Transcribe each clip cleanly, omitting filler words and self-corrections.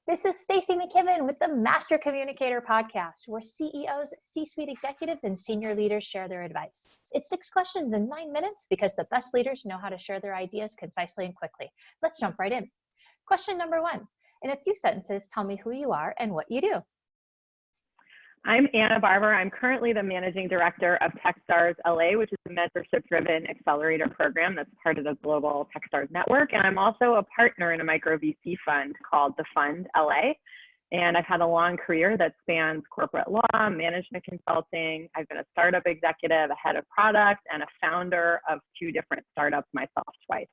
This is Stacey McKibben with the Master Communicator podcast, where CEOs, C-suite executives, and senior leaders share their advice. It's 6 questions in 9 minutes because the best leaders know how to share their ideas concisely and quickly. Let's jump right in. Question number 1. In a few sentences, tell me who you are and what you do. I'm Anna Barber. I'm currently the Managing Director of Techstars LA, which is a mentorship-driven accelerator program that's part of the global Techstars network. And I'm also a partner in a micro VC fund called the Fund LA. And I've had a long career that spans corporate law, management consulting. I've been a startup executive, a head of product, and a founder of 2 different startups myself twice.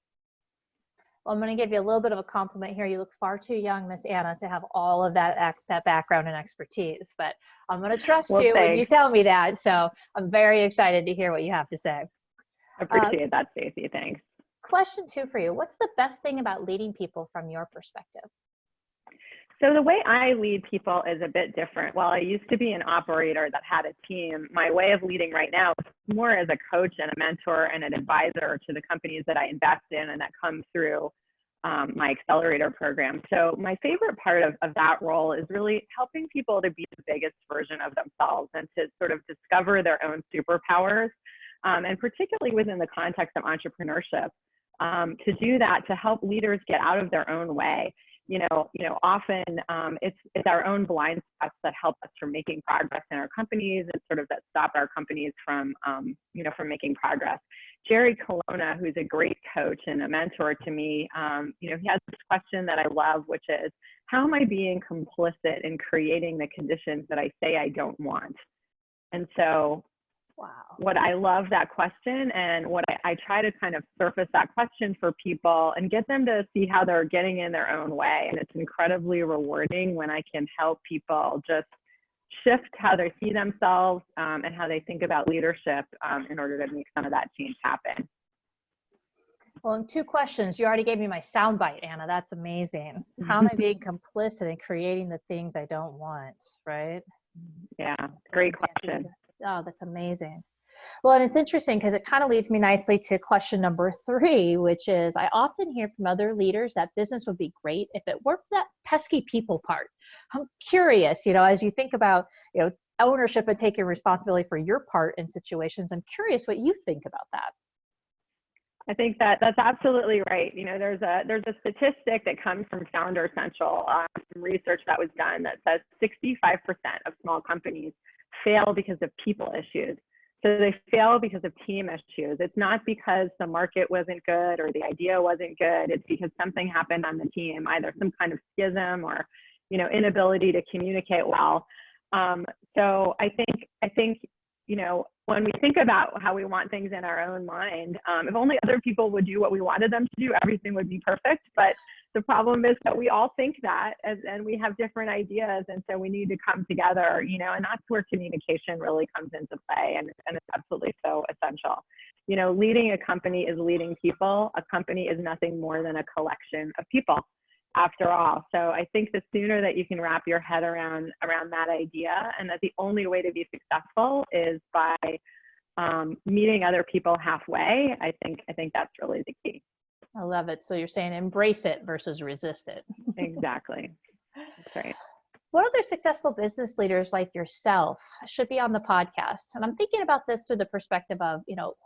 Well, I'm going to give you a little bit of a compliment here. You look far too young, Miss Anna, to have all of that background and expertise, but I'm going to trust you when you tell me that. So I'm very excited to hear what you have to say. I appreciate that, Stacey. Thanks. Question 2 for you. What's the best thing about leading people from your perspective? So the way I lead people is a bit different. While I used to be an operator that had a team, my way of leading right now is more as a coach and a mentor and an advisor to the companies that I invest in and that come through my accelerator program. So my favorite part of that role is really helping people to be the biggest version of themselves and to sort of discover their own superpowers, and particularly within the context of entrepreneurship, to do that, to help leaders get out of their own way. Often it's our own blind spots that help us from making progress in our companies and sort of that stop our companies from from making progress. Jerry Colonna, who's a great coach and a mentor to me, he has this question that I love, which is, how am I being complicit in creating the conditions that I say I don't want? And so what I love that question, and what I try to kind of surface that question for people and get them to see how they're getting in their own way. And it's incredibly rewarding when I can help people just shift how they see themselves and how they think about leadership in order to make some of that change happen. Well, in 2 questions, you already gave me my soundbite, Anna. That's amazing. How am I being complicit in creating the things I don't want, right? Yeah, great question. Oh, that's amazing. Well, and it's interesting because it kind of leads me nicely to question number 3, which is, I often hear from other leaders that business would be great if it weren't that pesky people part. I'm curious, as you think about, ownership and taking responsibility for your part in situations, I'm curious what you think about that. I think that's absolutely right. There's a statistic that comes from Founder Central, some research that was done that says 65% of small companies fail because of people issues. So they fail because of team issues. It's not because the market wasn't good or the idea wasn't good. It's because something happened on the team, either some kind of schism or, inability to communicate well. So I think, when we think about how we want things in our own mind, if only other people would do what we wanted them to do, everything would be perfect. But the problem is that we all think that, and we have different ideas, and so we need to come together, and that's where communication really comes into play, and it's absolutely so essential. Leading a company is leading people. A company is nothing more than a collection of people, after all. So I think the sooner that you can wrap your head around that idea, and that the only way to be successful is by meeting other people halfway, I think that's really the key. I love it. So you're saying embrace it versus resist it. Exactly. That's right. What other successful business leaders like yourself should be on the podcast? And I'm thinking about this through the perspective of,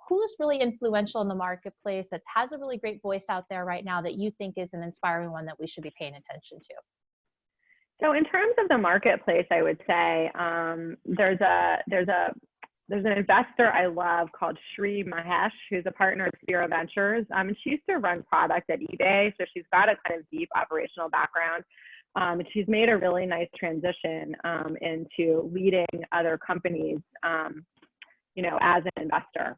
who's really influential in the marketplace that has a really great voice out there right now that you think is an inspiring one that we should be paying attention to? So in terms of the marketplace, I would say there's an investor I love called Shri Mahesh, who's a partner of Spiro Ventures. And she used to run product at eBay, so she's got a kind of deep operational background. And she's made a really nice transition into leading other companies, as an investor.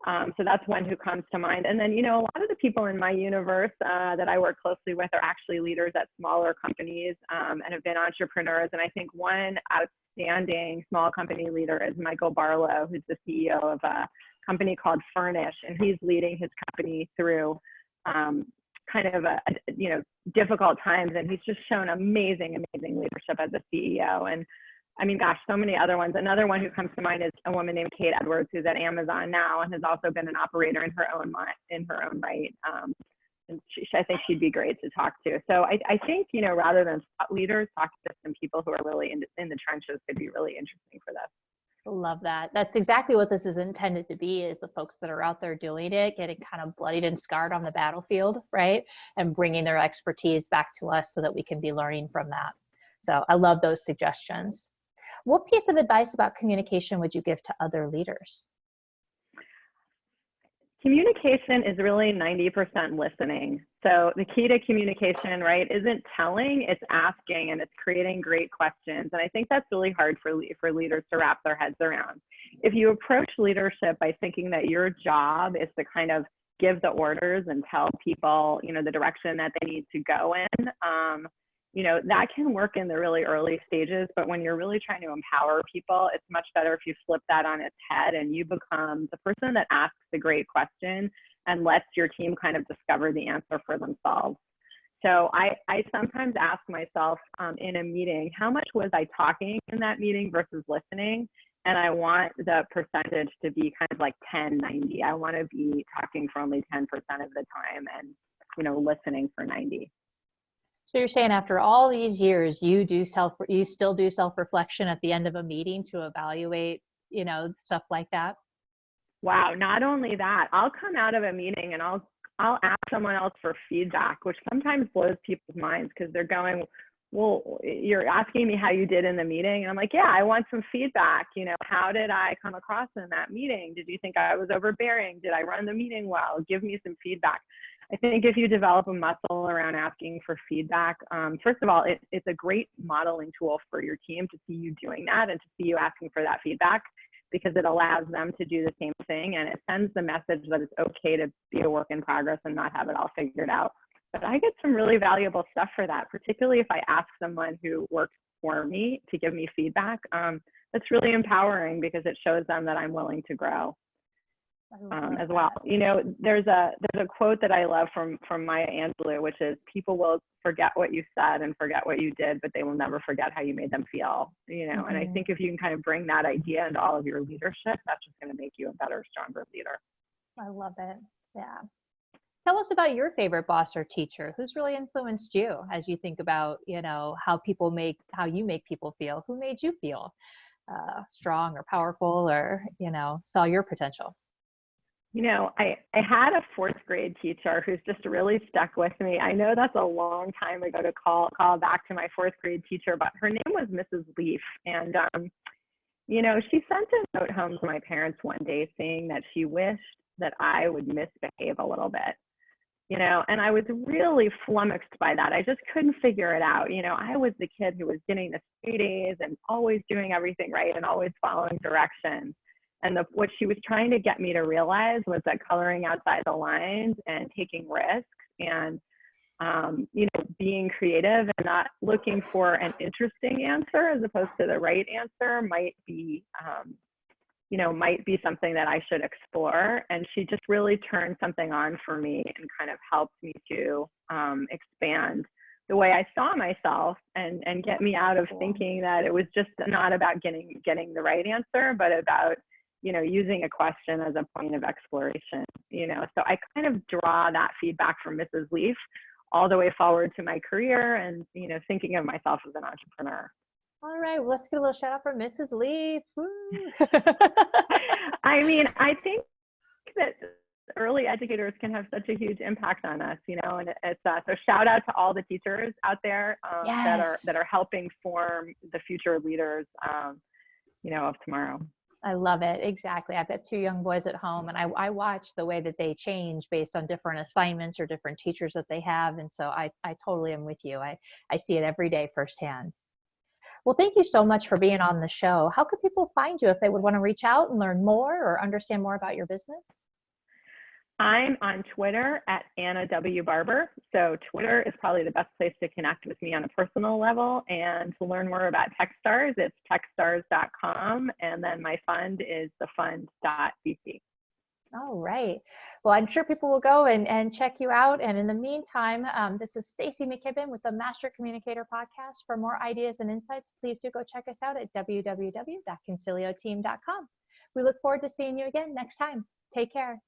So that's one who comes to mind. And then, a lot of the people in my universe that I work closely with are actually leaders at smaller companies and have been entrepreneurs. And I think one outstanding small company leader is Michael Barlow, who's the CEO of a company called Furnish, and he's leading his company through kind of difficult times, and he's just shown amazing leadership as a CEO. And I mean, gosh, so many other ones. Another one who comes to mind is a woman named Kate Edwards, who's at Amazon now and has also been an operator in her own right. I think she'd be great to talk to. So I think, rather than thought leaders, talk to some people who are really in the trenches could be really interesting for this. Love that. That's exactly what this is intended to be, is the folks that are out there doing it, getting kind of bloodied and scarred on the battlefield, right? And bringing their expertise back to us so that we can be learning from that. So I love those suggestions. What piece of advice about communication would you give to other leaders? Communication is really 90% listening. So the key to communication, right, isn't telling, it's asking, and it's creating great questions. And I think that's really hard for leaders to wrap their heads around. If you approach leadership by thinking that your job is to kind of give the orders and tell people, the direction that they need to go in, that can work in the really early stages, but when you're really trying to empower people, it's much better if you flip that on its head and you become the person that asks the great question and lets your team kind of discover the answer for themselves. So I sometimes ask myself in a meeting, how much was I talking in that meeting versus listening? And I want the percentage to be kind of like 10-90. I want to be talking for only 10% of the time and, listening for 90. So you're saying after all these years, you still do self-reflection at the end of a meeting to evaluate, stuff like that? Wow, not only that, I'll come out of a meeting and I'll ask someone else for feedback, which sometimes blows people's minds because they're going, well, you're asking me how you did in the meeting. And I'm like, yeah, I want some feedback. How did I come across in that meeting? Did you think I was overbearing? Did I run the meeting well? Give me some feedback. I think if you develop a muscle around asking for feedback, first of all, it's a great modeling tool for your team to see you doing that and to see you asking for that feedback, because it allows them to do the same thing, and it sends the message that it's okay to be a work in progress and not have it all figured out. But I get some really valuable stuff for that, particularly if I ask someone who works for me to give me feedback. That's really empowering because it shows them that I'm willing to grow. As well. There's a quote that I love from Maya Angelou, which is, people will forget what you said and forget what you did, but they will never forget how you made them feel. And I think if you can kind of bring that idea into all of your leadership, that's just going to make you a better, stronger leader. I love it. Yeah. Tell us about your favorite boss or teacher. Who's really influenced you as you think about, how you make people feel? Who made you feel strong or powerful, or, saw your potential? I had a fourth grade teacher who's just really stuck with me. I know that's a long time ago to call back to my fourth grade teacher, but her name was Mrs. Leaf. And, she sent a note home to my parents one day saying that she wished that I would misbehave a little bit, and I was really flummoxed by that. I just couldn't figure it out. I was the kid who was getting the straight A's and always doing everything right and always following directions. And what she was trying to get me to realize was that coloring outside the lines and taking risks and, being creative and not looking for an interesting answer as opposed to the right answer might be something that I should explore. And she just really turned something on for me and kind of helped me to expand the way I saw myself and get me out of thinking that it was just not about getting the right answer, but about using a question as a point of exploration, So I kind of draw that feedback from Mrs. Leaf all the way forward to my career and, thinking of myself as an entrepreneur. All right, well, let's get a little shout out for Mrs. Leaf. I think that early educators can have such a huge impact on us, and it's so shout out to all the teachers out there Yes. that are helping form the future leaders, of tomorrow. I love it. Exactly. I've got 2 young boys at home, and I watch the way that they change based on different assignments or different teachers that they have. And so I totally am with you. I see it every day firsthand. Well, thank you so much for being on the show. How could people find you if they would want to reach out and learn more or understand more about your business? I'm on Twitter at Anna W. Barber. So Twitter is probably the best place to connect with me on a personal level. And to learn more about Techstars, it's techstars.com. And then my fund is thefund.vc. All right. Well, I'm sure people will go and check you out. And in the meantime, this is Stacy McKibben with the Master Communicator podcast. For more ideas and insights, please do go check us out at www.concilioteam.com. We look forward to seeing you again next time. Take care.